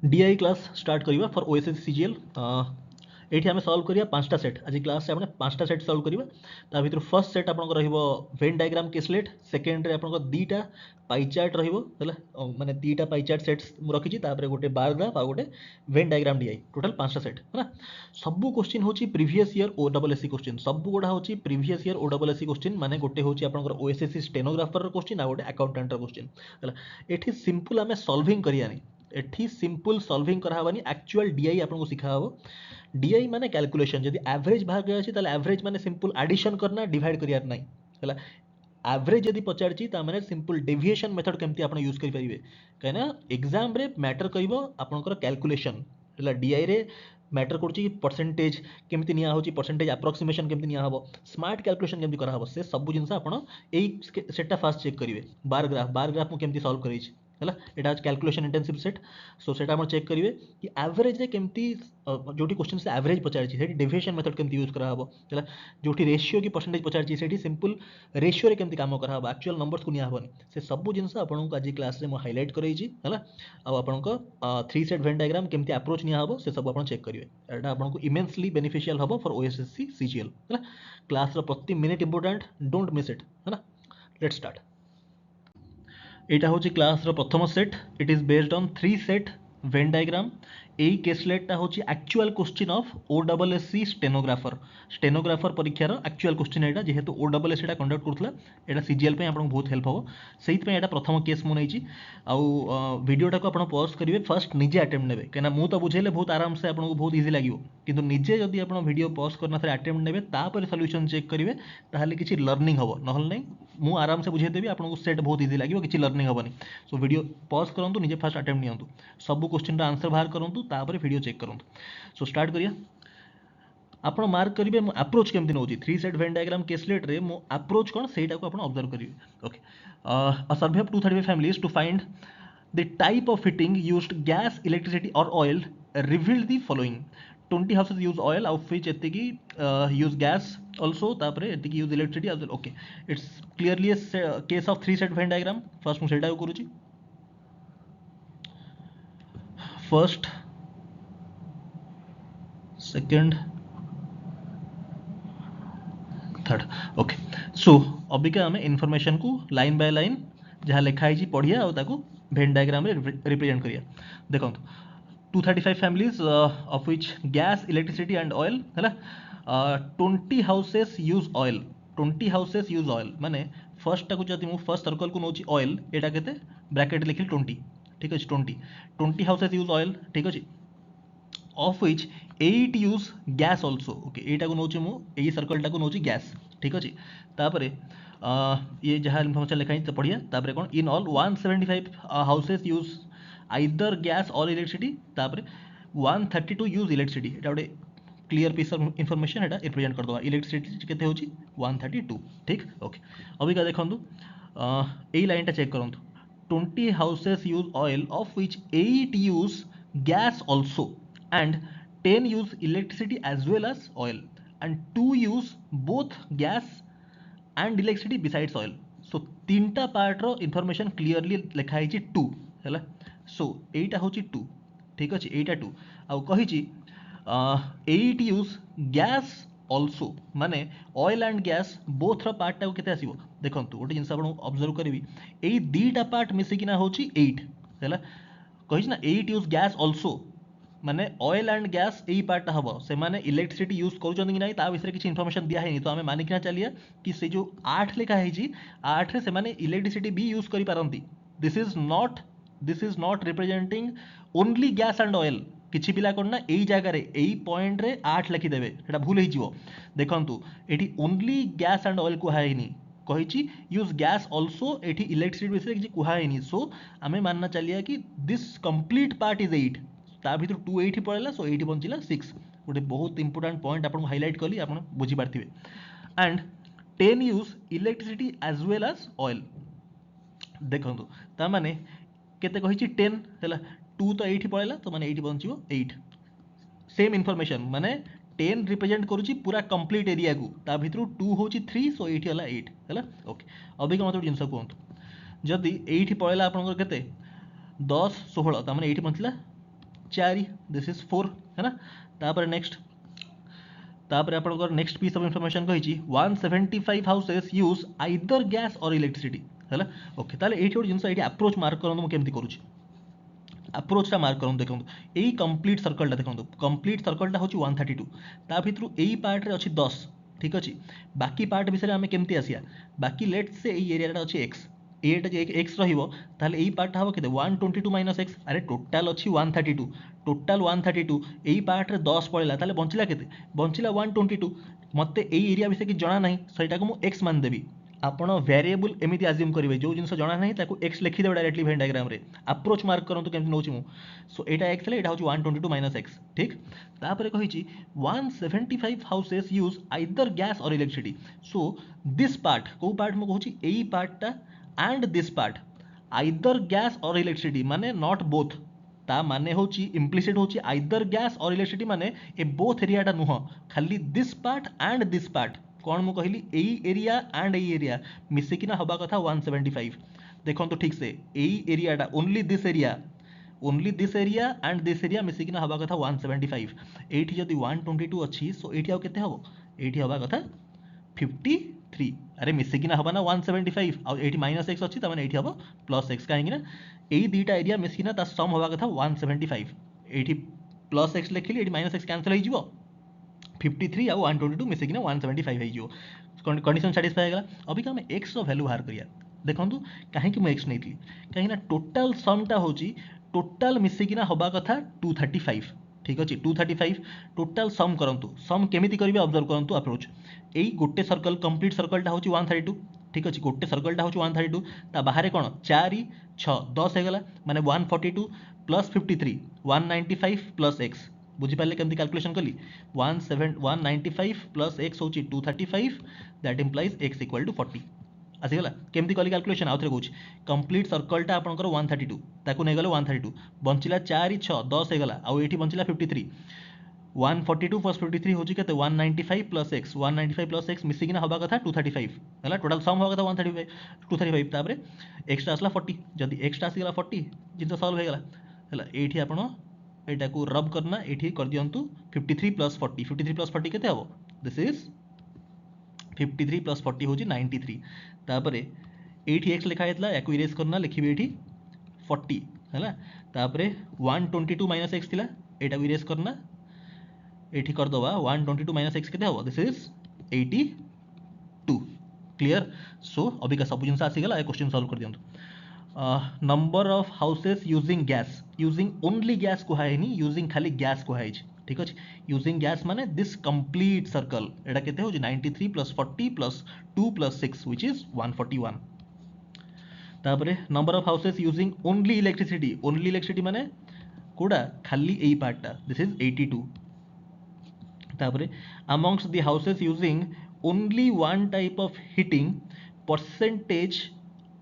DI class start करिवा for OSSC CGL. एठी आमे सॉल्व करिया पांचटा सेट। आज क्लास से आपने पांचटा सेट सॉल्व करिवा। ता भितर फर्स्ट सेट आपन रहिबो वेन डायग्राम केसलेट, सेकंड रे आपन दीटा पाई चार्ट रहिबो हला, माने दीटा पाई चार्ट सेट्स मु रखिछि, तापरे गोटे बार ग्राफ आ गोटे वेन डायग्राम डीआई, टोटल पांचटा सेट हला। सबु क्वेश्चन होछि previous year O double SC question, सबु गोडा होछि previous year O double SC question, माने गोटे होछि आपन ओएसएससी स्टेनोग्राफर रो क्वेश्चन आ गोटे अकाउंटेंट रो क्वेश्चन हला। एठी सिंपल आमे सॉल्विंग करियानी, एठी सिंपल सॉल्विंग कराबानी, एक्चुअल डीआई आपन को सिखा हबो। डीआई माने कैलकुलेशन, जदि एवरेज बाहर गया अछि ताले एवरेज माने सिंपल एडिशन करना, डिवाइड करियार नाही हला। एवरेज यदि पचारछि ता माने सिंपल डेविएशन मेथड केमति आपण यूज करि परिबे, कहना एग्जाम रे मैटर करिवो आपनकर कैलकुलेशन हला। डीआई रे मैटर करछि परसेंटेज केमति निया होछि, परसेंटेज अप्रोक्सीमेशन केमति निया हबो, स्मार्ट कैलकुलेशन केमति करा हबो, से सब जिंस आपण एई सेटटा फास्ट चेक करिवे। बार ग्राफ मु केमति सॉल्व करै छी हला, एटा कैलकुलेशन इंटेंसिव सेट। सो सेटा आपण चेक करिवे कि एवरेज रे केमति, जोटी क्वेश्चन से एवरेज पचारछि सेठी डेविएशन मेथड केमति यूज करा हबो हला। जोटी रेशियो की परसेंटेज पचारछि सेठी सिंपल रेशियो रे केमति काम करा हबो, एक्चुअल नंबर्स को निया हबनी, से सब जिंस आपण को आज क्लास रे मु हाइलाइट करै छी हला। आ आपण को थ्री सेट वेन डायग्राम केमति अप्रोच निया हबो से सब आपण चेक करिवे। एटा आपण को इमेंसली बेनिफिशियल हबो फॉर ओएसएससी सीजीएल हला। क्लास रो प्रति minute important, don't miss it हला। Let's start. एटा होची क्लास रो प्रथम set, it is based on three set Venn diagram. एई केसलेटटा होची actual question of OWSC stenographer, stenographer परीक्षार एक्चुअल क्वेश्चन एटा, जेहेतु ओडब्ल्यूएससी टा कंडक्ट करथला, एटा सीजीएल पे आपन बहुत हेल्प हो, सेहित पे एटा प्रथम केस मु नैची। आउ वीडियोटा को आपन पॉज करिवे, फर्स्ट निजे अटेम्प्ट नेबे, केना मु तो बुझेले बहुत आराम से आपन को बहुत इजी लागिवो, किंतु निजे जदि आपन वीडियो पॉज करना थरे अटेम्प्ट नेबे, तापर सॉल्यूशन चेक करिवे, ताहाले किछि लर्निंग हबो, नहल नै मु आराम से बुझे देबी, आपन को सेट बहुत इजी लागिवो, किछि लर्निंग हबनी। सो वीडियो पॉज करंतु, निजे फर्स्ट अटेम्प्ट नियंतु, सब क्वेश्चन रा आंसर बाहर करंतु, तापर वीडियो चेक करंतु। सो स्टार्ट करिया। आपण मार्क करिवे मु अप्रोच केमति नउची, three set Venn diagram caselet रे मु अप्रोच कोन सेटा को आपण ऑब्जर्व करिवे। Okay, a survey of 235 families to find the type of fitting used gas, electricity or oil revealed the following: 20 houses use oil, of which एतिकी use gas also, तापरे एतिकी use electricity as well. Okay, it's clearly a case of three set Venn diagram. First मु सेटा करूची, first second third. Okay, सो अबिका आम information को line by line जहाँ लिखाई पढ़िया और ताकू वेन डायग्राम रे रिप्रेजेंट करिया। देखो 235 families of which gas, electricity and oil है, 20 houses use oil, 20 houses use oil माने फर्स्ट टाकू जदि मु फर्स्ट सर्कल को नोची ऑयल, एटा केते ब्रैकेट लिखिल 20, ठीक अछि 20 हाउसेस यूज ऑयल, ठीक अछि, of which 8 use gas also. Okay, एटा को नोची मु एई सर्कल टा को नोची गैस, ठीक अछि। तापरे ये जहाँ इनफॉर्मेशन लिखाई तो पढ़िया, तापरे कोन in all 175 houses use either gas और इलेक्ट्रिसिटी, तापरे 132 यूज इलेक्ट्रिसिटी, एटा गोटे क्लियर पीस ऑफ इनफॉरमेशन, एटा रिप्रेजेंट कर दवा। इलेक्ट्रिसिटी केते होची 132, ठीक। ओके, अभी का देखंतु एई लाइन टा चेक करंतु, 20 houses use oil, of which 8 use gas also, and 10 use electricity as well as oil, and 2 use both gas and electricity besides oil. So तीनटा पार्ट रो इनफॉरमेशन क्लियरली लिखा है 2 है। सो एटा होची 2, ठीक अच्छे, एटा 2 आउ कही 8 यूज गैस ऑल्सो, माने ऑयल एंड गैस बोथ रो पार्ट टाको केते आसीबो। देखंतु गोटे जिंस आपण ऑब्जर्व करिवि, एई दीटा पार्ट मिसिकिना होची 8 हैला, कहिछ ना 8 यूज गैस ऑल्सो, माने oil and gas AE part हम से माने इलेक्ट्रिसिटी यूज करूछन कि नाही ता विषय किछि इन्फॉर्मेशन दिया है, तो आमे मानिकिना चलिया कि से जो 8 लिखा है 8 रे से माने इलेक्ट्रिसिटी भी यूज करि पारंती। This is not representing only gas and oil. किछि पिला कोन ना एई जगह रे एई पॉइंट रे 8 लिखि देबे, एटा भूल हे जिवो। देखंतु एठी ओनली गैस एंड ऑयल को हाइनी, कहिछि यूज गैस ऑल्सो, एठी इलेक्ट्रिसिटी विषय किछि कुहाइनी। सो आमे मानना चलिया कि दिस कंप्लीट पार्ट इज 8, ता भीतर 2 8 पड़ेला, सो 8 बंचिला 6। गोटे बहुत इंपोर्टेंट पॉइंट आपन हाइलाइट कली, आपन बुझी पारथिबे। And 10 use electricity as well as oil. देखंतु ता माने केते कहिछि 10 हैला, 2 तो 8 पड़ेला, तो माने 8 बंचिबो 8। सेम इनफॉरमेशन माने 10 रिप्रेजेंट करूची पूरा कंप्लीट एरिया को, ता भीतर 2 होची 3, सो 8 हला 8 हैला। ओके, अभी का मतलब जिंस कोंतु जदी 8 पड़ेला आपन केते 10 16, ता माने 8 बंचिला 4 दिस इज 4 है ना। तापर नेक्स्ट तापर आपनकर नेक्स्ट पीस ऑफ इंफॉर्मेशन कहिची 175 हाउसेस यूज आइदर गैस और इलेक्ट्रिसिटी है। ओके ताले एठी गोटे जिनस एठी अप्रोच मार्क करन मु केमती करूची अप्रोचटा मार्क करन देखो यही कंप्लीट सर्कलटा देखो कंप्लीट सर्कलटा होची 132 ता भितरु एई पार्ट रे अछि 10 ठीक अछि बाकी पार्ट विषय आमे केमती आसिया बाकी लेट्स से एई एरियाटा अछि x एटा जे x रहिबो ताले एई पार्ट हबो केते 122 माइनस x अरे टोटल अछि 132 टोटल 132 एई पार्ट रे 10 पळेला ताले बंचिला केते बंचिला 122 मते एई एरिया विषय कि जणा नाही सेटा को मु x मान देबी आपण वेरिएबल एमिति अज्यूम करिवे जो जिंस जणा नाही ताको x लिखि देबे डायरेक्टली वेन डायग्राम रे अप्रोच मार्क करंतु केमति नोची मु सो एटा x ले एटा होची 122 माइनस x ठीक तापरे कहिची 175 हाउसेस यूज आइदर गैस और इलेक्ट्रिसिटी सो दिस पार्ट को पार्ट मु कहूची एई पार्टटा and this part either gas और इलेक्ट्रिसिटी माने नॉट बोथ ता माने होची इम्प्लिसिट होची आइदर गैस और इलेक्ट्रिसिटी माने ए बोथ एरियाटा नुह खाली this part and this part कौन मु कहली एई एरिया एंड एई एरिया मिसिकिना हबा कथा 175 देखो तो ठीक से एई एरियाटा only this area and this area मिसिकिना हबा कथा 175 एठी जदी 122 अछि सो एठी आउ केते हबो एठी हबा कथा 53 अरे मिसिकिना हबा ना 175 आ एठी माइनस x अछि त माने एठी हबो प्लस x काहेकि ना एई दुईटा एरिया मिसिकिना ता सम हबा कथा 175 एठी प्लस x लिखिली एठी माइनस x कैंसिल हो जिवो 53 आउ 122 मिसिकिना 175 हो जिवो कंडीशन सैटिस्फाई गला अभी का हम x रो वैल्यू बाहर करिया देखंतु काहे कि मैं x नैथि काहे ना टोटल सम टा होची टोटल मिसिकिना हबा कथा 235 ठीक अछि 235 टोटल सम करंतु सम केमिति करिवे ऑब्जर्व करंतु अप्रोच एई गोटे सर्कल कंप्लीट सर्कलटा होची 132 ठीक अछि गोटे सर्कलटा होची 132 ता बाहर कोन 4 6 10 हे गला माने 142 प्लस 53 195 प्लस x बुझी पाले केमति कैलकुलेशन कली 195 प्लस x होची 235 that implies x equal to 40 आसीगला केमति कली कैलकुलेशन आउथरे कहूची कंप्लीट सर्कलटा आपनकर 132 ताकू नै गले 132 बंचिला 4 6 10 हे गला आ एठी बंचिला 53 142 प्लस 53 होची केते 195 प्लस x 195 प्लस x मिसिकिना हबा कथा 235 हला टोटल सम हबा कथा 135 235 तापरे एक्स्ट्रा आसला 40 जदी एक्स्ट्रा आसी गला 40 जिंस सॉल्व हे गला हला एठी आपण एटा को रब करना एठी कर दियंतु 53 प्लस 40 केते हबो दिस इज 53 प्लस 40 होची 93 तापरे एठी x लिखा हेतला याकू इरेज करना लिखिबे एठी 40 हला तापरे 122 माइनस x थिला एटा को इरेज करना एठी कर दवा 122 माइनस x केते हबो दिस इज 82 क्लियर सो अभी का सब जिंस आसी गला ए क्वेश्चन सॉल्व कर दियंतु number of houses using only gas को है नहीं यूजिंग खाली गैस को है ठीक अछि यूजिंग गैस माने दिस कंप्लीट सर्कल एटा केते हो 93 plus 40 plus 2 plus 6 which is 141 तापरे number of houses using only electricity माने कोडा खाली एई पार्टटा दिस इज 82 तापरे amongst the houses using only one type of heating percentage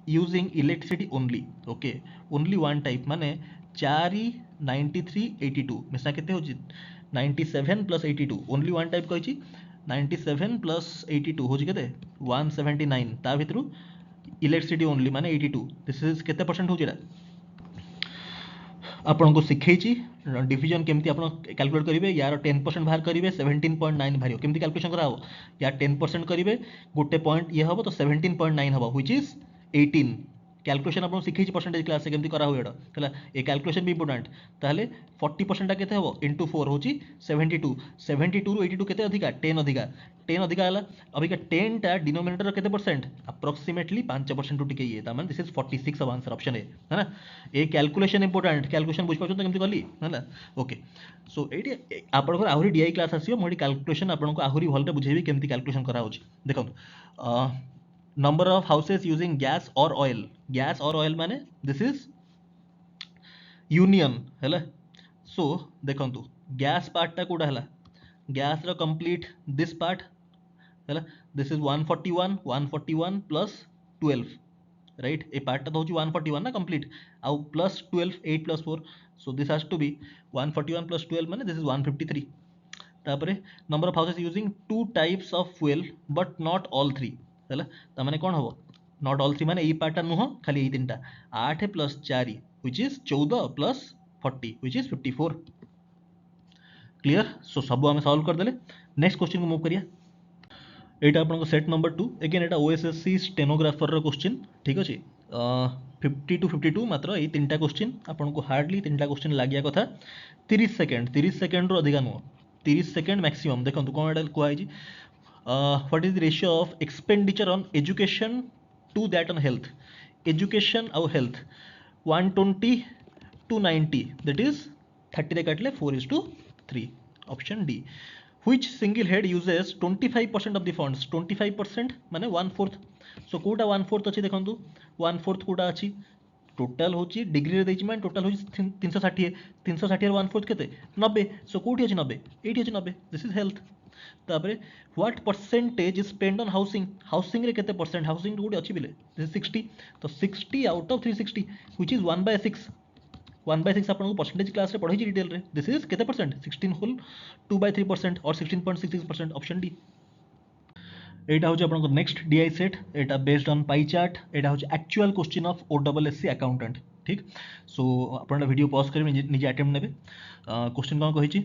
using electricity only okay only one type माने 4 93 82 मिसा केते हो 97 plus 82 only one type कहिची 97 plus 82 हो केते 179 ता भितरु इलेक्ट्रिसिटी ओनली माने 82 दिस इज केते परसेंट हो जेरा आपन को सिखैची डिवीजन केमती आपन कैलकुलेट करिवे यार 10% बाहर करिवे 17.9 भारियो केमती कैलकुलेशन करा हो यार 10% करिवे गोटे पॉइंट ये हबो तो 17.9 हबो व्हिच इज 18 कैलकुलेशन आपन सिखैची परसेंटेज क्लास से केमती करा हो एडा तला ए कैलकुलेशन भी इंपोर्टेंट ताले 40% टा केते हबो इनटू 4 होची 72 रु 82 केते अधिका 10 अधिका हला अभी का 10 टा डिनोमिनेटर केते परसेंट अप्रोक्सीमेटली 5% टू टिके ये ता माने दिस इज 46 अब आंसर ऑप्शन है ना ए कैलकुलेशन इंपोर्टेंट कैलकुलेशन बुझ पाछन त केमती करली हला ओके सो एटी आपन को आहुरी डीआई क्लास आसीयो मोडी कैलकुलेशन आपन को आहुरी भलते बुझेबी केमती कैलकुलेशन करा होची देखो number of houses using gas और ऑयल माने दिस इज यूनियन हैला सो देखंतु गैस पार्ट टा कोडा हैला गैस रो कंप्लीट दिस पार्ट हैला दिस इज 141 प्लस 12 राइट ए पार्ट टा तो होची 141 ना कंप्लीट आउ plus 12 8 plus 4 so this has to be 141 plus 12 माने दिस इज 153 तापरे number of houses using two types of fuel but not all three हैला ता माने कोन हबो नॉट ऑल थ्री माने एई पार्टटा नुह खाली एई तीनटा 8 plus 4 which is 14 plus 40 which is 54. Clear. So सब आम सल्व करदे. नेक्स्ट क्वेश्चन को मूव करिया. एटा आपन सेट नंबर 2 अगेन एटा ओएसएससी स्टेनोग्राफर रो क्वेश्चन. ठीक अछि. 50 टू 52 मात्र ये तीनटा क्वेश्चन आपन को हार्डली तीनटा क्वेश्चन लागिया कथा. 30 सेकंड रो अधिका नो 30 सेकंड मैक्सिमम. देखंतु कोन एटा को आइजी. What is the ratio of expenditure on education to that on health. Education और हेल्थ 120 to 90, that is 30 रे काटले 4:3. Option D. which single head uses 25% of the funds. 25% माने 1/4. सो कोटा 1/4 अछि देखंतु 1/4 कोटा अछि. टोटल होची डिग्री रे देछि माने टोटल होची 360. 360 रे 1/4 केते 90. सो कोठी अछि 90 एठी अछि 90. This is health. तापरे what percentage is spend on housing. Housing रे केते परसेंट हाउसिंग कोठी अछि बिले दिस इज 60. तो 60 आउट ऑफ 360 व्हिच इज 1/6. 1/6 आपको परसेंटेज क्लास रे पढ़ाई डिटेल रे. दिस इज केते परसेंट 16 होल 2/3% और 16.66%. Option D. एटा होची आपन नेक्स्ट डीआई सेट. एटा बेस्ड ऑन पाई चार्ट. एटा होची actual question of OWSC accountant. ठीक. सो आपन वीडियो पॉज करी निजे अटेम्प्ट नेबे. क्वेश्चन कोन कहिची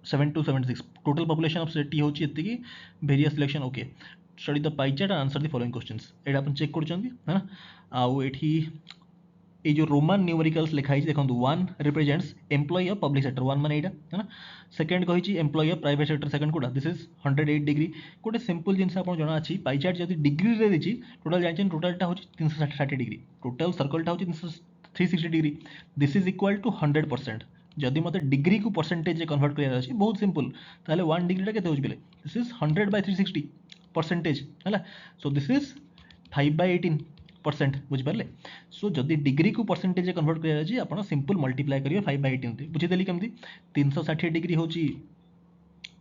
7 to 76 total population of city होची एति की various selection. Okay. Study the pie chart and answer the following questions. एटा अपन चेक करछंती है ना. आउ एठी ये जो रोमान न्यूमेरिकल्स लिखाई देखो 1 represents employ of public sector. 1 माने एटा है ना. सेकंड कहिची employ of private sector. Second कोडा दिस इज 108 डिग्री. कोटे सिंपल जिंस आपन जणा अछि पाई चार्ट जदी डिग्री रे दिछि टोटल जानि टोटलटा होची 360 डिग्री. टोटल सर्कलटा होची 360 degree. This is equal to 100%. जदि मते डिग्री को परसेंटेज रे कन्वर्ट करिया अछि बहुत सिंपल ताले 1 डिग्रीटा केते होची बिले दिस इज 100/360 परसेंटेज हला. सो दिस इज 5/18% बुझि पारले. सो जदि डिग्री को परसेंटेज रे कन्वर्ट करिया अछि आपण सिंपल मल्टीप्लाई करियो 5/18 बुझि देली केमती. 360 डिग्री होची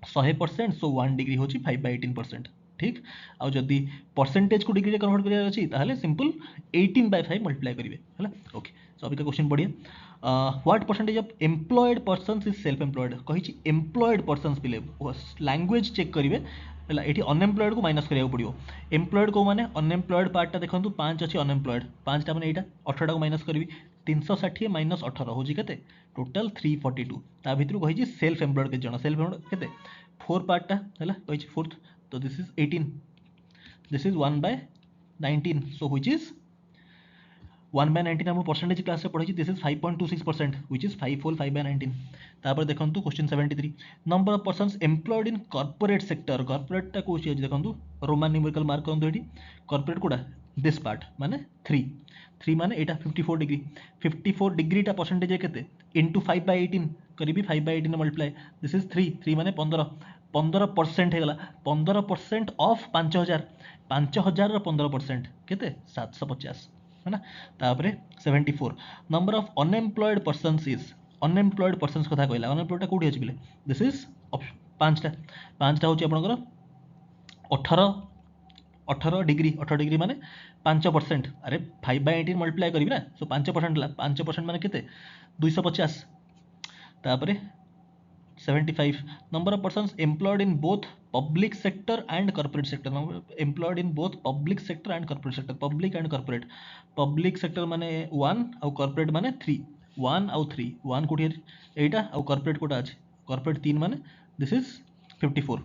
100%. सो 1 डिग्री होची 5/18%. ठीक. आ जदि परसेंटेज को डिग्री रे कन्वर्ट करिया अछि ताले सिंपल 18/5 मल्टीप्लाई करिवे हला. ओके. सो अभी का क्वेश्चन बढ़िया. What percentage of employed persons is self employed. कहिची एम्प्लॉयड पर्सन्स बिले लैंग्वेज चेक करिवे हला. एठी अनएम्प्लॉयड को माइनस करिया पड़ियो. एम्प्लॉयड को माने अनएम्प्लॉयड पार्ट ता देखंतु 5 अछि अनएम्प्लॉयड 5 ता माने एटा 18 टा को माइनस करबी 360 माइनस 18 होजी केते टोटल 342. ता भितरु कहिची सेल्फ एम्प्लॉयड के जण सेल्फ एम्प्लॉयड केते 4 पार्ट ता हला कहिची फोर्थ. तो this is 18. This is 1/19. So which is 1/19 हम परसेंटेज क्लास रे पढ़ी. This is 5.26% which is 5 whole 5/19. तापर देखंतु question 73 number of persons employed in corporate sector. Corporate टा कोची अछि देखंतु रोमान न्यूमेरिकल मार्क करंतु एठी कॉर्पोरेट कोडा दिस पार्ट माने 3 माने एटा 54 डिग्री. 54 डिग्री टा परसेंटेज केते इनटू 5/18 करीबी 5/18 मल्टीप्लाई. दिस इज 3 माने 15% हेगला. 15% ऑफ 5000 5000 रो 15% केते 750 है ना. तापरे 74 number of unemployed persons is. Unemployed persons कथा कहला अनएम्प्लॉयड कोठी अछि बिले दिस इज 5टा होची आपनकर 18 डिग्री माने 5%. अरे 5/18 मल्टीप्लाई करिबी ना. सो 5% ला 5% माने केते 250. तापरे 75 number of persons employed in both public sector and corporate sector. Employed in both public sector and corporate sector. Public and corporate. Public sector माने 1 और कॉर्पोरेट माने 3. 1 और 3 1 कोठी एटा और कॉर्पोरेट कोटा अछि कॉर्पोरेट 3 माने दिस इज 54.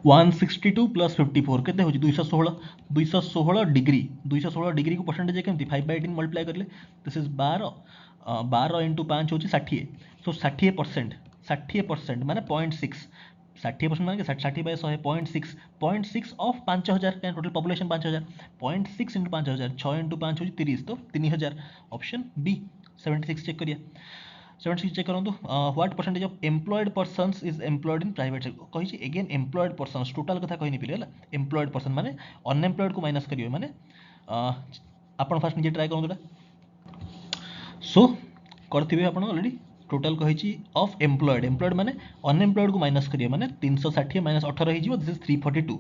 162 प्लस 54 केते होची 216 डिग्री. 216 डिग्री को परसेंटेज केमती 5/18 मल्टीप्लाई करले दिस इज 12 इंटू 5 होची 60. सो 60% माने 0.6. 60% माने 60/100 0.6 ऑफ 5000 का टोटल पॉपुलेशन 5000 0.6 इंटू 5000 6 इंटू 5 होची 30 तो 3000. ऑप्शन बी 76 चेक करिया. 76 चेक करंतु what percentage of employed persons is employed in private sector. कहिची अगेन एम्प्लॉयड पर्सन्स टोटल कथा कहिनी पिले हला. एम्प्लॉयड पर्सन माने अनएम्प्लॉयड को माइनस करियो माने आपण फास्ट निजे ट्राई करंतु. सो करथिबे आपण ऑलरेडी टोटल कहिची ऑफ एम्प्लॉयड माने अनएम्प्लॉयड को माइनस करियो माने 360 माइनस 18 हे जिवो दिस इज 342.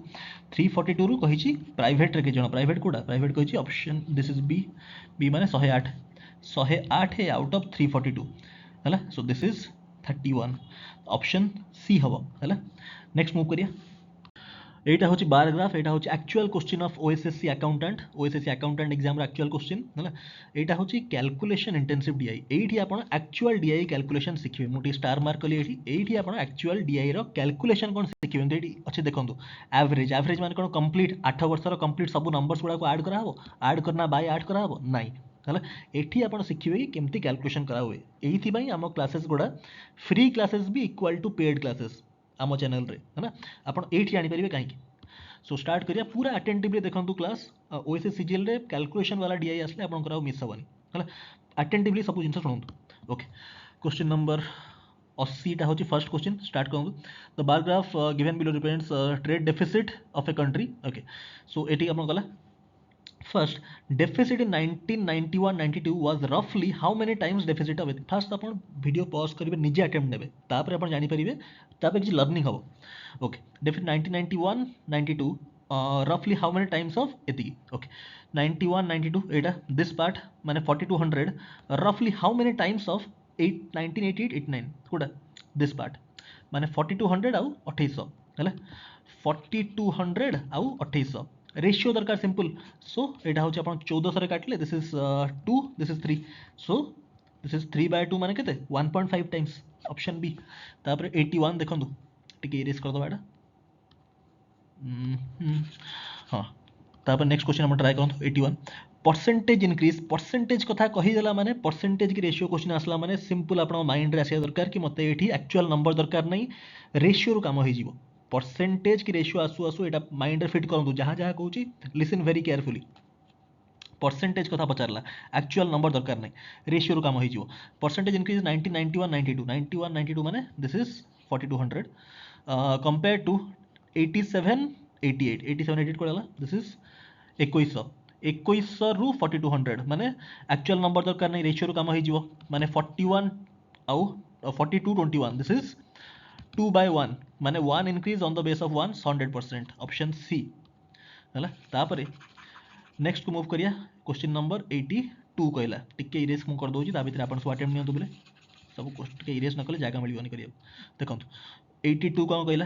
342 रु कहिची प्राइवेट रे के जण प्राइवेट कोडा प्राइवेट कहिची ऑप्शन दिस इज बी माने 108 है आउट ऑफ 342 हला. So this is 31. Option C हबो हला. नेक्स्ट मूव करिया. এইটা হচ্ছে বার গ্রাফ, এটা হচ্ছে actual question of OSSC accountant exam ର actual question ହେଲା। এইটা হচ্ছে calculation intensive DI, এইଠି ଆପଣ actual DI calculation ଶିଖିବେ। ମୁଁ ଟିକେ star mark କଲି এইଠି ଆପଣ actual DI ର calculation କ'ଣ ଶିଖିବେ। ଏଇଠି ଅଛି ଦେଖନ୍ତୁ average ମାନେ କ'ଣ complete 8 ବର୍ଷର complete ସବୁ numbers ଗୁଡ଼ାକୁ add କରାହବ, add करना by add କରାହବ ନାଇଁ ହେଲା। ଏଠି ଆପଣ ଶିଖିବେ କି କେମିତି calculation କରାହୁଏ। ଏଇଥିପାଇଁ ଆମ classes ଗୁଡ଼ା free classes B equal to paid classes आम चैनल रे है ना। आप ये जानीपर कहीं। सो स्टार्ट करिया पूरा अटेंटिवली देखो क्लास। ओएसएस सीजीएल रे कैलकुलेशन वाला डीआई आसले आपन मिस हेनी है। अटेंटिवली सब जिन शुणु। ओके क्वेश्चन नंबर 80 टा होची फर्स्ट क्वेश्चन स्टार्ट करूँ। The bar graph given below represents trade deficit of a country. Okay so eighty आपन गला first deficit in 1991-92 was roughly how many times deficit of first upon video pause करिवे निजे attempt नेबे तापर अपन जानि परिबे तापर कि लर्निंग हबो। Okay deficit 1991-92 roughly how many times of एति। ओके 91-92 एटा this part माने 4200 roughly how many times of 1988-89 कोडा this part माने 4200 आउ 2800 हैला 4200 आउ 2800 रेशियो दरकार सिंपल। सो एटा होची आपण 1400 काटले this is 2 this is 3 so this is 3/2 माने केते 1.5 टाइम्स ऑप्शन बी। तापर 81 देखंतु टिके इरेज कर दबा एटा हां। तापर नेक्स्ट क्वेश्चन हम ट्राई करंतु 81 परसेंटेज इंक्रीज परसेंटेज कथा कहि देला माने परसेंटेज की रेशियो क्वेश्चन आसला माने सिंपल आपण माइंड रे आसिया दरकार कि मते एठी एक्चुअल नंबर दरकार नहीं रेशियो रो काम होई जीवो। परसेंटेज की रेशियो आसु आसु एटा माइंड रे फिट करंतु जहां जहां कहूची लिसन वेरी केयरफुली। परसेंटेज कथा पचारला एक्चुअल नंबर दरकार नहीं रेशियो रो काम होई जीवो। परसेंटेज इंक्रीज 1991-92 माने दिस इज 4200 कंपेयर टू 87-88 कोला दिस इज 2100 रु 4200 माने एक्चुअल नंबर दरकार नहीं रेशियो रो काम होई जीवो माने 41 आउ 42-21 दिस इज 2/1 माने 1 increase on the base of 1 100% option C हैला। तापरे नेक्स्ट को मूव करिया क्वेश्चन नंबर 82 कहला टिके इरेज मु कर दोची ता भीतर आपण सब अटेम्प्ट नियंतु बोले सब टिके इरेज न कले जागा मिलियोनी करिया देखंतु 82 कोन कहला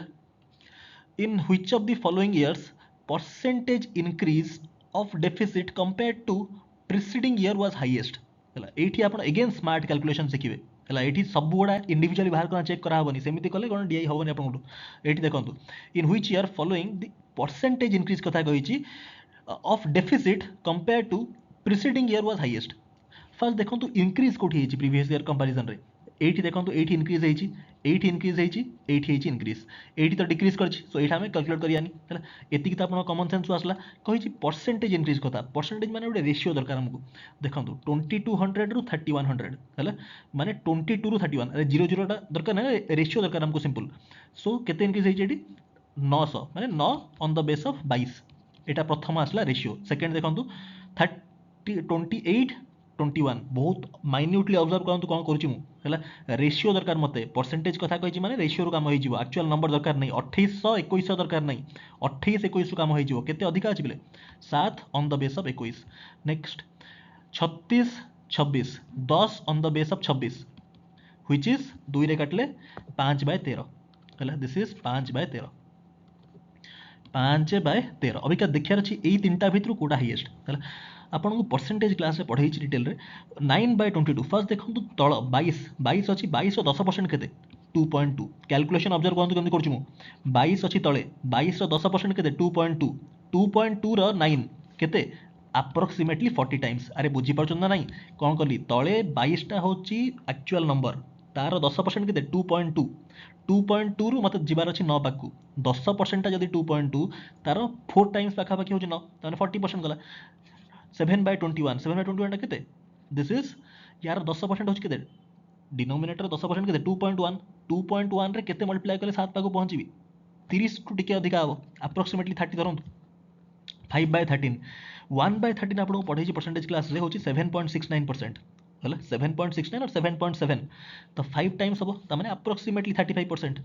in which of the following years percentage increase of deficit compared to preceding year was highest हैला। एठी आपण अगेन स्मार्ट कैलकुलेशन सिखिबे हैला। एठी सब गुडा इंडिविजुअली बाहर करना चेक करा होबनी सेमिति कले कोन डीआई होबनी आपन एठी देखंतु in which year following the percentage increase कथा कहिची of deficit compared to preceding year was highest। First देखो इंक्रीज कोठी हेची प्रीवियस ईयर कंपैरिजन रे एठी देखो एठी इंक्रीज हेची एठी इंक्रीज हेची एठी हेची इंक्रीज एठी तो डिक्रीज करछि सो एठा हमें कैलकुलेट करियानी हैला। एति कि त आपन कॉमन सेंस आसला कहिछि परसेंटेज इंक्रीज कथा परसेंटेज माने ओडे रेशियो दरकार हमकु देखंतु 2200 रु 3100 हैला माने 22 रु 31 अरे 00 टा दरकार नै रेशियो दरकार हमकु सिंपल। सो केते इंक्रीज हेची एठी 900 माने 9 ऑन द बेस ऑफ 22 एटा प्रथम आसला रेशियो। सेकंड देखंतु 28-21 बहुत माइन्यूटली ऑब्जर्व करंतु कोन करूची मु हैला रेशियो दरकार मते परसेंटेज कथा कहिची माने रेशियो रो काम होई जीवो एक्चुअल नंबर दरकार नहीं 2800 2100 दरकार नहीं 28 21 काम होई जीवो केते अधिक अछि बिले 7 on the base of 21। Next 36 26 10 on the base of 26 which is 2 रे काटले 5/13 हैला दिस इज 5/13 5/13 अबिका देखार अच्छी यही तीन भितर कौटा हाइएस्ट है आपन को परसेंटेज क्लास पढ़ाई डिटेल रे 9/22 फर्स्ट देखो तल 22 अच्छी 22 10% केते 2.2 कैलकुलेशन ऑब्जर्व करंतु केमति करछु मु 22 अच्छी तले 22 10% केते 2.2 2.2 रो 9 केते अप्रोक्सीमेटली 40 टाइम्स। अरे बुझी परछन ना नहीं कोन करली तले 22 टा होची एक्चुअल नंबर तार 10% केते 2.2 2.2 रु मतलब जीवार अच्छी 9 पाखु 10% टा जदि 2.2 तार 4 टाइम्स पाखापाखि होची 9 ताने 40% गला 7/21 7/21 टा केते दिस इज यार 10% होची केते डिनोमिनेटर 10% केते 2.1 रे केते मल्टीप्लाई करले 7 पाखु पहुंचीबी 30 टू टिके अधिक आबो अप्रोक्सीमेटली 30 धरंतु 5/13 1/13 आपन को पढाई परसेंटेज क्लास रे होची 7.69% है 7.69 और 7.7 तो 5 टाइम्स हम तो मैंने अप्रोक्सीमेटली 35%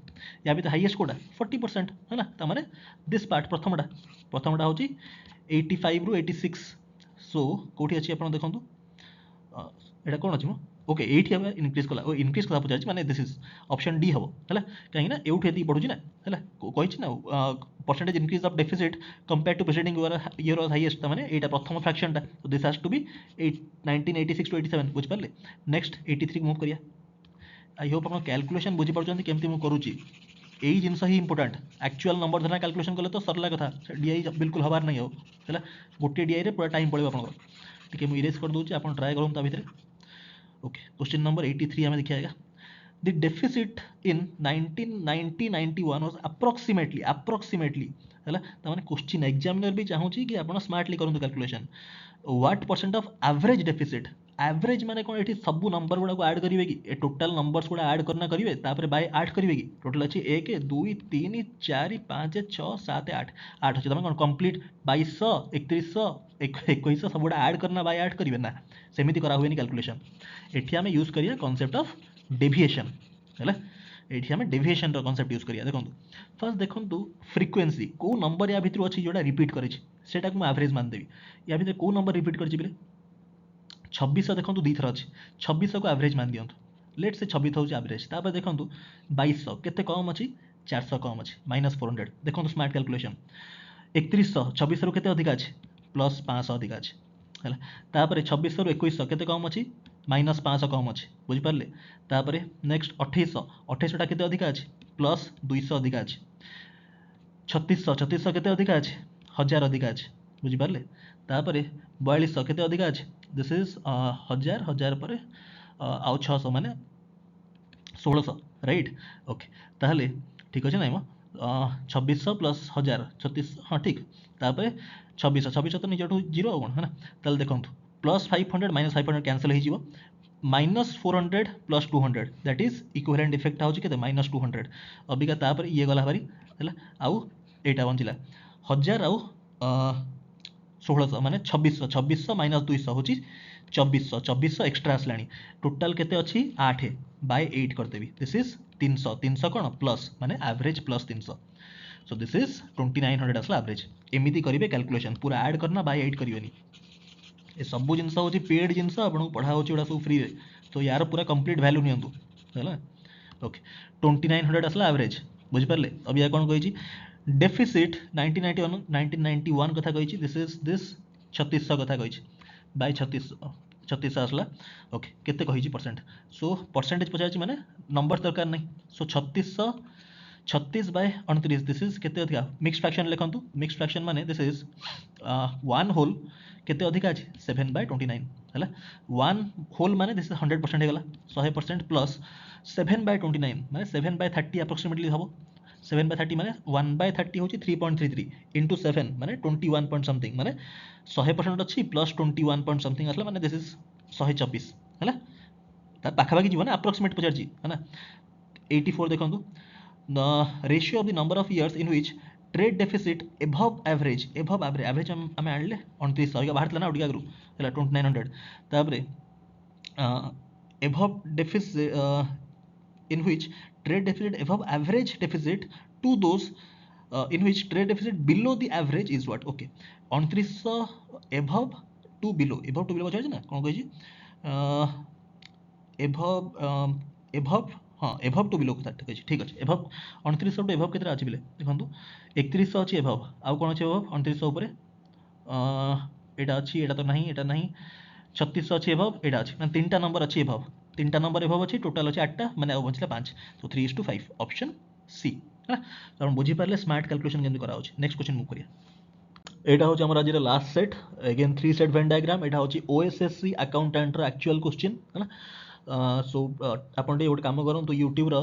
या भी तो हाईएस्ट कोटा 40% है ना तो मैंने दिस पार्ट प्रथमटा हूँ 85 रु 86 सो कौटी अच्छी आप देखो यहाँ कौन अच्छी मो ओके एठी हम इंक्रीज कला ओ इंक्रीज कला पचार माने दिस इज ऑप्शन डी हबो हला कहीं ना एउठी एती बढ़ुची ना हला कहिछि ना percentage increase of deficit compare to preceding year was highest माने एटा प्रथम फ्रैक्शन टा तो this has to be 1986 to 87 बुझ पारले नेक्स्ट 83 मूव करिया आई होप आप कैलकुलेशन बुझी पार्टी केमती मुझे करुच्ची यही जिनस ही इंपोर्टाट एक्चुअल नंबर धरना कैलकुलेशन कले तो सरला कथा डीआई बिल्कुल हबार नहीं हो है गोटे डीआई पूरा टाइम पड़े आप मुझे इरेज कर दूसरी आप ट्राए करूँ भितर ओके क्वेश्चन नंबर 83 आम देखिए the deficit in 1990-91 was approximately है क्वेश्चन एग्जामिनर भी चाहूँगी कि आप स्मार्टली करूँ calculation what percent of average deficit average माने कौन ये सब नंबर गुड़ा को ऐड करेंगे कि टोटाल नंबर्स गुड़ा ऐड करना करेंगे तापर बाय 8 करेंगे कि टोटाल अच्छी 1 2 3 4 5 6 7 8 8 अच्छे तुम कौन कंप्लीट 2200 3100 2100 सब गुड़ा ऐड करना बाय 8 करेंगे ना सेमती करा हुए कैलकुलेशन एठी आम यूज करिया कॉन्सेप्ट ऑफ डेविएशन है ये आम डेविएशन कॉन्सेप्ट यूज करिया देखो फर्स्ट देखो फ्रिक्वेंसी को नंबर या भितर अच्छी जोड़ा रिपीट करेछि सेटा को एवरेज मानदेवी या भितर को नंबर रिपीट करेछि बिले 2600 देखो दी थर अच्छे 2600 को एवरेज मान दिंतु लेट से 26 हूँ एवरेज तापर देखो 2200 केते कम अच्छी 400 कम अच्छी -400 देखो स्मार्ट कैलकुलेशन 3100 2600 केते अधिक अच्छे प्लस 500 अधिक अच्छे है तापर 2600 2100 केते कम अच्छी -500 कम अच्छे बुझिपारे तापर नेक्स्ट 2800 टा केते अधिक अच्छे प्लस 200 अधिक अच्छे 3600 केते अधिक अच्छे 1000 अधिक अच्छे बुझिपारे तापर 4200 केते अधिक अच्छे दिस इज 1000 पर आउ 600 माने 1600 राइट ओके ताहले ठीक अच्छे ना 2600 प्लस 1000 36 हाँ ठीक तापर 2600 तो निजठू जीरो कौन है ना ताहले देखो प्लस 500 माइनस 500 कैंसल हो -400 plus 200 that is equivalent effect हो -200 अबिका तापर ये गला भारी है आउ एटा बंचिला 1000 आउ 1600 माने 2600 माइनस 200 हूँ 2400 एक्सट्रा आसला टोटाल केते अच्छी 8 बाय 8 करदेवी दिस इज 300 कौन प्लस माने average plus 300 so this is 2900 आसला एवरेज एमती करेंगे कैलकुलेशन पूरा ऐड करना बाय 8 करेंगे ये सब जिनस हूँ पेड जिनस आपको पढ़ा होगा सब फ्री तो यार पूरा कंप्लीट वैल्यू नियंतु है ओके 2900 आसला एवरेज बुझिपारे अब या कौन कही डेफिसिट 1991 कथा कही दिस इज दिस 3600 कथा कही बाय 3600 आसला ओके केते कही परसेंट सो परसेंटेज पचार माने नंबर दरकार नहीं सो 36 बाय 29 दिस इज केते अधिका मिक्स फ्रैक्शन लिखंतु मिक्स फ्रैक्शन माने दिस इज 1 होल केते अधिका अछि 7 बाय 29 हला 1 होल माने दिस इज 100% हेगला 100% प्लस 7 बाय 29 माने 7 बाय 30 अप्रोक्सीमेटली हबो 7 बाय 30 माने 1 बाय 30 होची 3.33 इंटू 7 माने 21 पॉइंट समथिंग माने 100% अच्छी प्लस 21 पॉइंट समथिंग आसला माने दिस इज 124 है तार पाखापाखि जीवन अप्रोक्सीमेट पचार है ना 84 देखो the ratio of the number of years in which trade deficit above average average आम आने 2900 बाहर ना आगे आगु है 2900 तापर above deficit in which trade deficit above average deficit to those in which trade deficit below the average is what okay 2900 above to below पचार ना कौन कही above हाँ above to below कथा ठीक अच्छे above 2900 टू above केतरा अछि बिले देखंतु 3100 अछि above आउ कोन अछि above 2900 ऊपर एटा अछि एटा तो नहीं एटा नहीं 3600 अच्छी एभव एटा अच्छी मैंने तीन नंबर अच्छी एभव तीन नंबर एभव अच्छी टोटाल अच्छी 8टा मैंने बचला 5 तो 3:5 ऑप्शन सी है तो हम बुझी पारले स्मार्ट कैलकुलेशन केमती करा होची नेक्स्ट क्वेश्चन मूव करिया एटा होची हमर आज last set again 3 set Venn diagram एटा होची ओएसएससी अकाउंटेंट रो एक्चुअल क्वेश्चन है ना सो आपन गोटे काम करन तो यूट्यूब रो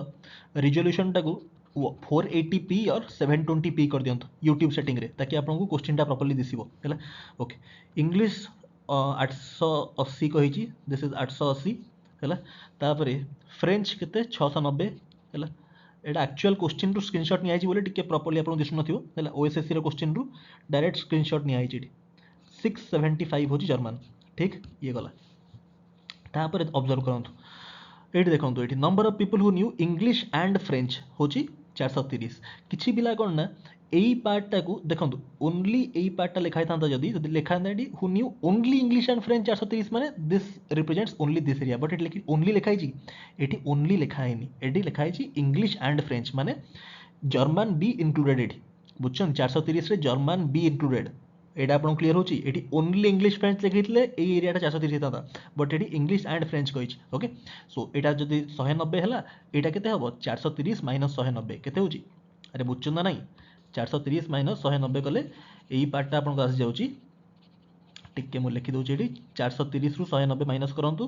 रिजोल्यूशन टाको 480p और 720p कर दियंत यूट्यूब सेटिंग रे ताकि आपको क्वेश्चन टा प्रॉपर्ली दिसिबो हैला ओके इंग्लिश 880 कही दिस इज 880 है तापर फ्रेंच केते 690 है एटा एक्चुअल क्वेश्चन रु स्क्रीनशॉट निया बोले टिके प्रॉपर्ली आपन दिसु नथियो है ओएसएससी रो क्वेश्चन रु डायरेक्ट स्क्रीनशॉट निया 675 होची जर्मन ठीक ये गला तापर ऑब्जर्व करंतु एटी देखंतु eighty number of people who knew English and French होची 430 किछि बिला कोन ना एई पार्टटा को देखंतु ओनली एई पार्टटा लिखा था जदी जदी लिखा था एटी who know only English and French 430 माने this represents only this area but एटी ओनली लिखा है एटी ओनली लिखा है एटी लिखा है इंग्लिश एंड फ्रेंच माने जर्मन बी इंक्लूडेड एटी बुझछन 430 रे जर्मन बी इंक्लूडेड एटा आपन क्लियर होची एटी ओनली इंग्लिश फ्रेंच लिखितले ए एरियाटा 430 था बट एटी इंग्लिश एंड फ्रेंच कहिछ ओके सो एटा जदी 190 हला एटा केते हबो 430 माइनस 190 केते होची अरे बुझछन ना नहीं 430 माइनस 190 कले यही पार्टा आपन को आसी जाउची टिके मु लिखि दउची एटी 430 रु 190 माइनस करंतु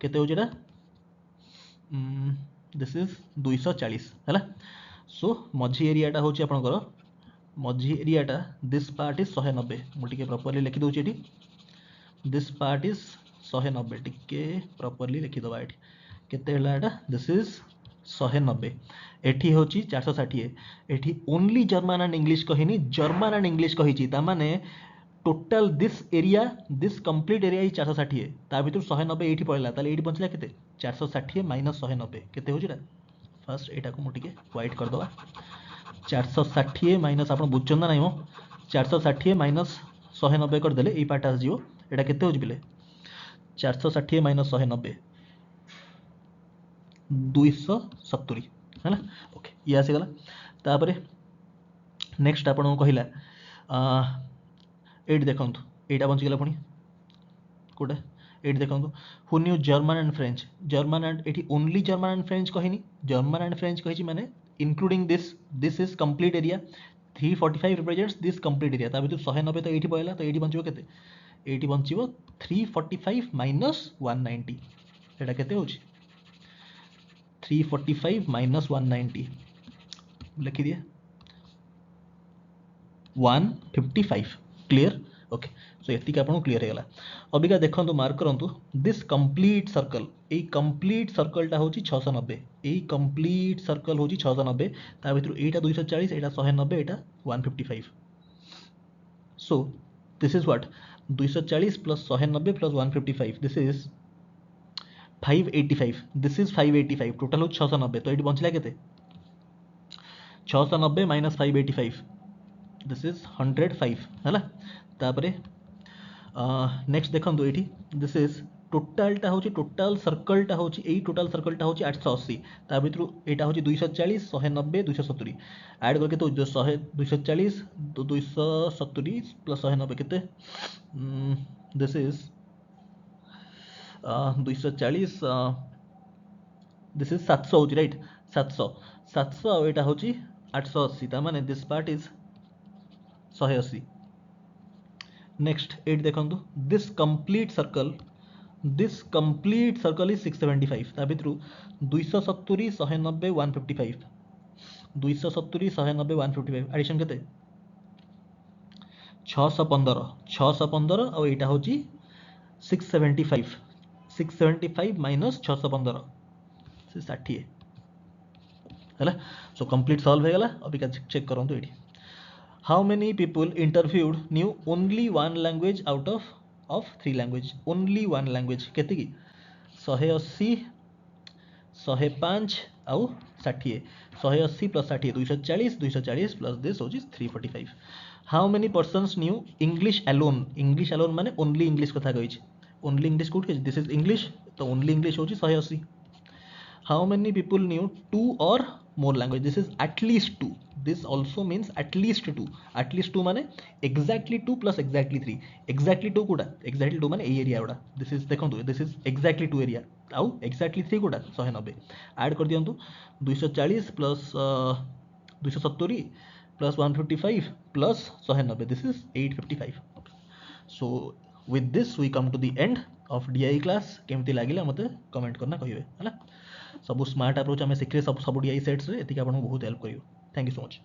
केते होची एटा दिस इज 240 हला सो मझी एरियाटा होची आपनकर मझी एरियाटा दिस पार्ट इज 190 मु टिके प्रॉपर्ली लिखि दउची एटी दिस पार्ट इज 190 टिके प्रॉपर्ली लिखि दबा एटी केते हला एटा दिस इज 190 एठी होची 460 एठी ओनली जर्मन एंड इंग्लिश कहिनी जर्मन एंड इंग्लिश कहिची ता माने total this area this complete area ही 460 ता भीतर 190 एठी पड़ला ताले एठी बचला केते 460 माइनस 190 केते होची रा फर्स्ट एटा को मुटिके वाइट कर दवा 460 माइनस आपण बुझछन ना नहीं मो 460 माइनस 190 कर देले ए पार्ट आस जिवो एटा केते होची बिले 460 माइनस 190 270 है ना ओके ये आसीगला तापरे नेक्स्ट आपन कहला एट देखंतु एटा बंची गला पुनी कोटा एट देखंतु who knew German and French German and eighty only German and French कहिनी जर्मन एंड फ्रेंच कहिची माने including this is complete area 345 represents this complete area ता भीतर 190 तो एटी पयला तो एटी बंचिबो केते एटी बंचिबो 345 माइनस 190 एटा केते होची 345 माइनस 190 लिखी दिए 155 क्लियर ओके सो एतिक आपन क्लियर हे गला अबिका देखंतु मार्क करंतु this complete circle A complete circle टा होची 690 ए कंप्लीट सर्कल होची 690 ता भीतर एटा 240 एटा 190 एटा 155 सो this is what 240 plus 190 plus 155 this is 585 this is 585 total हो 690 तो एटी बंचला केते 690 माइनस 585 दिस इज 105 हैला तापरे नेक्स्ट देखंतु एठी दिस इज टोटल टा होची टोटल सर्कल टा होची एई टोटल सर्कल टा होची 880 ता भितरु एटा होची 240 190 270 ऐड करके तो 100 240 270 प्लस 190 केते दिस इज 240 दिस इज 700 होची राइट 700 700 एटा होची 880 ता माने this part is 180 next eight देखंतु दिस कंप्लीट सर्कल इज 675 ता भितरु 270 190 155 270 190 155 एडिशन केते 615 और एटा होची 675 माइनस 615 से 60 हैला सो कंप्लीट सॉल्व हे गला अभी का चेक करंतु एठी how many people interviewed new only one language out of 3 language only one language केते की 180 105 आउ 60 180 प्लस 60 240 प्लस दिस होची 345 how many persons know English alone माने ओनली इंग्लिश कथा कहिछि ओनली इंग्लिश कोड के दिस इज इंग्लिश तो ओनली इंग्लिश होची 180 how many people know 2 or more language this is at least 2 this also means at least 2 माने exactly 2 plus exactly 3 exactly 2 कोडा exactly 2 माने ए एरिया उडा this is देखंतु this is exactly 2 area आउ exactly 3 कोडा 190 add कर दियंतु 240 plus 270 plus 155 plus 190 this is 855 so with this we come to the end of DI class केमती लागिला मते comment करना कहिवे हला सब स्मार्ट अप्रोच हमें सिखले सब DI सेट्स रे एतिक आपन बहुत हेल्प करियो थैंक यू सो मच